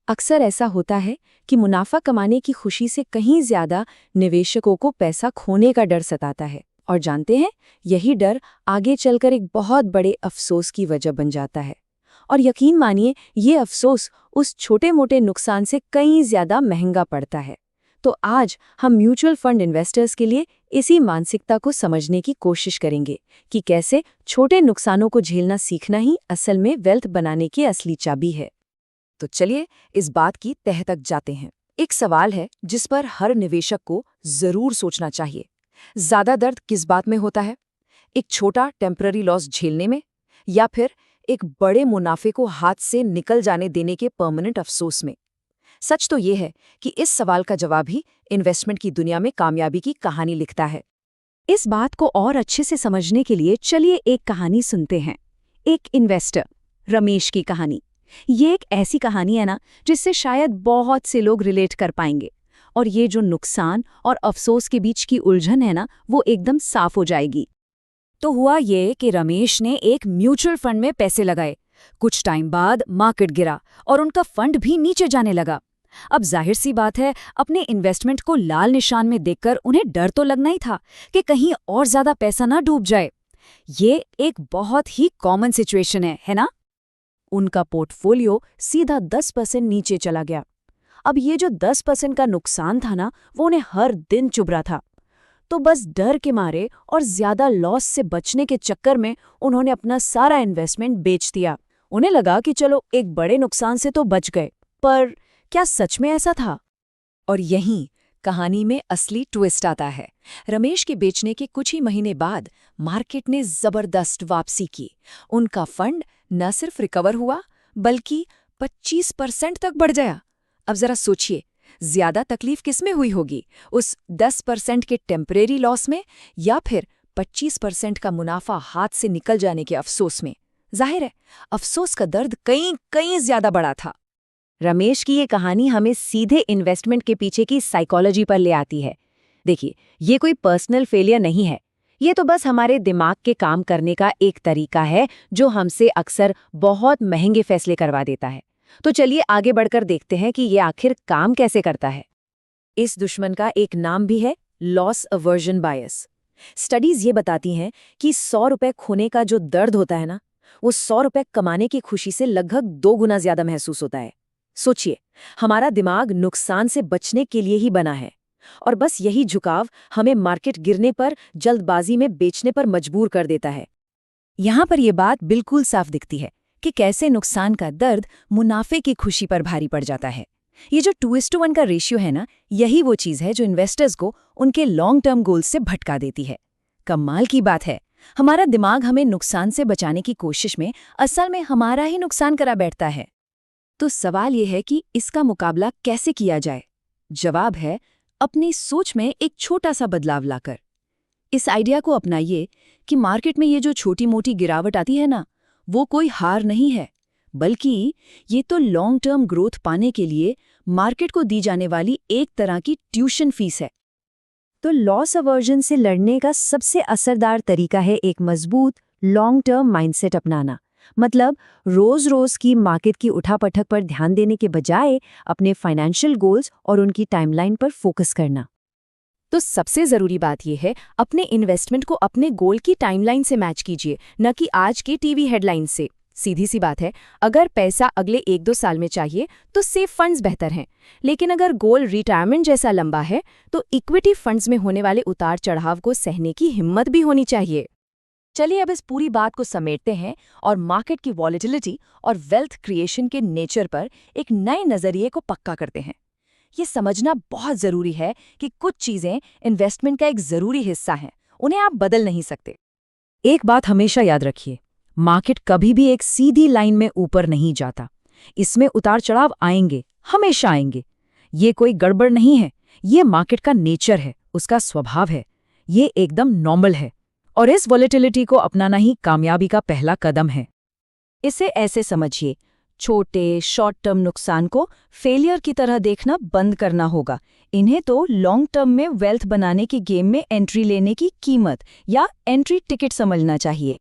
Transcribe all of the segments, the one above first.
अक्सर ऐसा होता है कि मुनाफा कमाने की खुशी से कहीं ज्यादा निवेशकों को पैसा खोने का डर सताता है। और जानते हैं, यही डर आगे चलकर एक बहुत बड़े अफसोस की वजह बन जाता है। और यकीन मानिए, ये अफसोस उस छोटे मोटे नुकसान से कहीं ज्यादा महंगा पड़ता है। तो आज हम म्यूचुअल फंड इन्वेस्टर्स के लिए इसी मानसिकता को समझने की कोशिश करेंगे कि कैसे छोटे नुकसानों को झेलना सीखना ही असल में वेल्थ बनाने की असली चाबी है। तो चलिए इस बात की तह तक जाते हैं। एक सवाल है जिस पर हर निवेशक को जरूर सोचना चाहिए। ज्यादा दर्द किस बात में होता है? एक छोटा टेम्पररी लॉस झेलने में, या फिर एक बड़े मुनाफे को हाथ से निकल जाने देने के परमानेंट अफसोस में? सच तो ये है कि इस सवाल का जवाब ही इन्वेस्टमेंट की दुनिया में कामयाबी की कहानी लिखता है। इस बात को और अच्छे से समझने के लिए चलिए एक कहानी सुनते हैं। एक इन्वेस्टर, रमेश की कहानी। ये एक ऐसी कहानी है ना, जिससे शायद बहुत से लोग रिलेट कर पाएंगे। और ये जो नुकसान और अफसोस के बीच की उलझन है ना, वो एकदम साफ हो जाएगी। तो हुआ ये कि रमेश ने एक म्यूचुअल फंड में पैसे लगाए। कुछ टाइम बाद मार्केट गिरा और उनका फंड भी नीचे जाने लगा। अब जाहिर सी बात है, अपने इन्वेस्टमेंट को लाल निशान में देखकर उन्हें डर तो लगना ही था कि कहीं और ज्यादा पैसा ना डूब जाए। ये एक बहुत ही कॉमन सिचुएशन है ना? उनका पोर्टफोलियो सीधा 10% नीचे चला गया। अब ये जो 10% का नुकसान था ना, वो उन्हें हर दिन चुभ रहा था। तो बस डर के मारे और ज्यादा लॉस से बचने के चक्कर में उन्होंने अपना सारा इन्वेस्टमेंट बेच दिया। उन्हें लगा कि चलो एक बड़े नुकसान से तो बच गए, पर क्या सच में ऐसा था? और यहीं कहानी में असली ट्विस्ट आता है। रमेश के बेचने के कुछ ही महीने बाद मार्केट ने जबरदस्त वापसी की। उनका फंड न सिर्फ रिकवर हुआ, बल्कि 25% तक बढ़ गया। अब जरा सोचिए, ज्यादा तकलीफ किसमें हुई होगी? उस 10% के टेम्परेरी लॉस में, या फिर 25% का मुनाफा हाथ से निकल जाने के अफसोस में? जाहिर है, अफसोस का दर्द कहीं कहीं ज्यादा बड़ा था। रमेश की ये कहानी हमें सीधे इन्वेस्टमेंट के पीछे की साइकोलॉजी पर ले आती है। देखिए, ये कोई पर्सनल फेलियर नहीं है। ये तो बस हमारे दिमाग के काम करने का एक तरीका है, जो हमसे अक्सर बहुत महंगे फैसले करवा देता है। तो चलिए आगे बढ़कर देखते हैं कि ये आखिर काम कैसे करता है। इस दुश्मन का एक नाम भी है, लॉस अवर्जन बायस। स्टडीज ये बताती हैं कि 100 रुपए खोने का जो दर्द होता है ना, वो 100 रुपए कमाने की खुशी से लगभग 2 गुना ज्यादा महसूस होता है। सोचिए, हमारा दिमाग नुकसान से बचने के लिए ही बना है, और बस यही झुकाव हमें मार्केट गिरने पर जल्दबाजी में बेचने पर मजबूर कर देता है। यहाँ पर यह बात बिल्कुल साफ दिखती है कि कैसे नुकसान का दर्द मुनाफे की खुशी पर भारी पड़ जाता है। ये जो 2:1 का रेशियो है ना, यही वो चीज है जो इन्वेस्टर्स को उनके लॉन्ग टर्म गोल्स से भटका देती है। कमाल की बात है, हमारा दिमाग हमें नुकसान से बचाने की कोशिश में असल में हमारा ही नुकसान करा बैठता है। तो सवाल यह है कि इसका मुकाबला कैसे किया जाए? जवाब है, अपनी सोच में एक छोटा सा बदलाव लाकर। इस आइडिया को अपनाइए कि मार्केट में ये जो छोटी मोटी गिरावट आती है ना, वो कोई हार नहीं है, बल्कि ये तो लॉन्ग टर्म ग्रोथ पाने के लिए मार्केट को दी जाने वाली एक तरह की ट्यूशन फीस है। तो लॉस अवर्जन से लड़ने का सबसे असरदार तरीका है एक मजबूत लॉन्ग टर्म माइंडसेट अपनाना। मतलब रोज रोज की मार्केट की उठापटक पर ध्यान देने के बजाय अपने फाइनेंशियल गोल्स और उनकी टाइमलाइन पर फोकस करना। तो सबसे जरूरी बात यह है, अपने इन्वेस्टमेंट को अपने गोल की टाइमलाइन से मैच कीजिए, न कि आज की टीवी हेडलाइन से। सीधी सी बात है, अगर पैसा अगले 1-2 साल में चाहिए तो सेफ फंड्स बेहतर हैं, लेकिन अगर गोल रिटायरमेंट जैसा लंबा है तो इक्विटी फंड्स में होने वाले उतार चढ़ाव को सहने की हिम्मत भी होनी चाहिए। चलिए अब इस पूरी बात को समेटते हैं और मार्केट की वॉलेटिलिटी और वेल्थ क्रिएशन के नेचर पर एक नए नजरिए को पक्का करते हैं। ये समझना बहुत जरूरी है कि कुछ चीजें इन्वेस्टमेंट का एक जरूरी हिस्सा हैं, उन्हें आप बदल नहीं सकते। एक बात हमेशा याद रखिए, मार्केट कभी भी एक सीधी लाइन में ऊपर नहीं जाता। इसमें उतार चढ़ाव आएंगे, हमेशा आएंगे। ये कोई गड़बड़ नहीं है, ये मार्केट का नेचर है, उसका स्वभाव है। ये एकदम नॉर्मल है, और इस वॉलेटिलिटी को अपनाना ही कामयाबी का पहला कदम है। इसे ऐसे समझिए, छोटे शॉर्ट टर्म नुकसान को फेलियर की तरह देखना बंद करना होगा। इन्हें तो लॉन्ग टर्म में वेल्थ बनाने की गेम में एंट्री लेने की कीमत या एंट्री टिकट समझना चाहिए।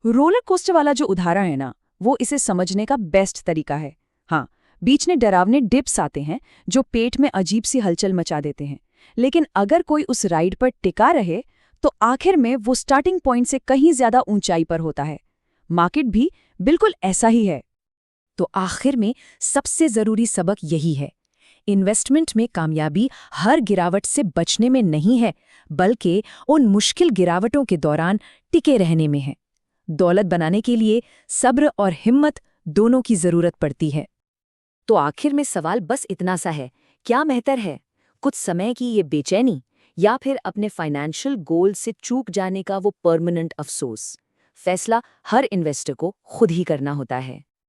रोलर कोस्टर वाला जो उदाहरण है ना, वो इसे समझने का बेस्ट तरीका है। हाँ, बीच में डरावने डिप्स आते हैं जो पेट में अजीब सी हलचल मचा देते हैं। लेकिन अगर कोई उस राइड पर टिका रहे तो आखिर में वो स्टार्टिंग पॉइंट से कहीं ज्यादा ऊंचाई पर होता है। मार्केट भी बिल्कुल ऐसा ही है। तो आखिर में सबसे जरूरी सबक यही है, इन्वेस्टमेंट में कामयाबी हर गिरावट से बचने में नहीं है, बल्कि उन मुश्किल गिरावटों के दौरान टिके रहने में है। दौलत बनाने के लिए सब्र और हिम्मत दोनों की जरूरत पड़ती है। तो आखिर में सवाल बस इतना सा है, क्या बेहतर है, कुछ समय की ये बेचैनी या फिर अपने फाइनेंशियल गोल से चूक जाने का वो परमानेंट अफसोस? फैसला हर इन्वेस्टर को खुद ही करना होता है।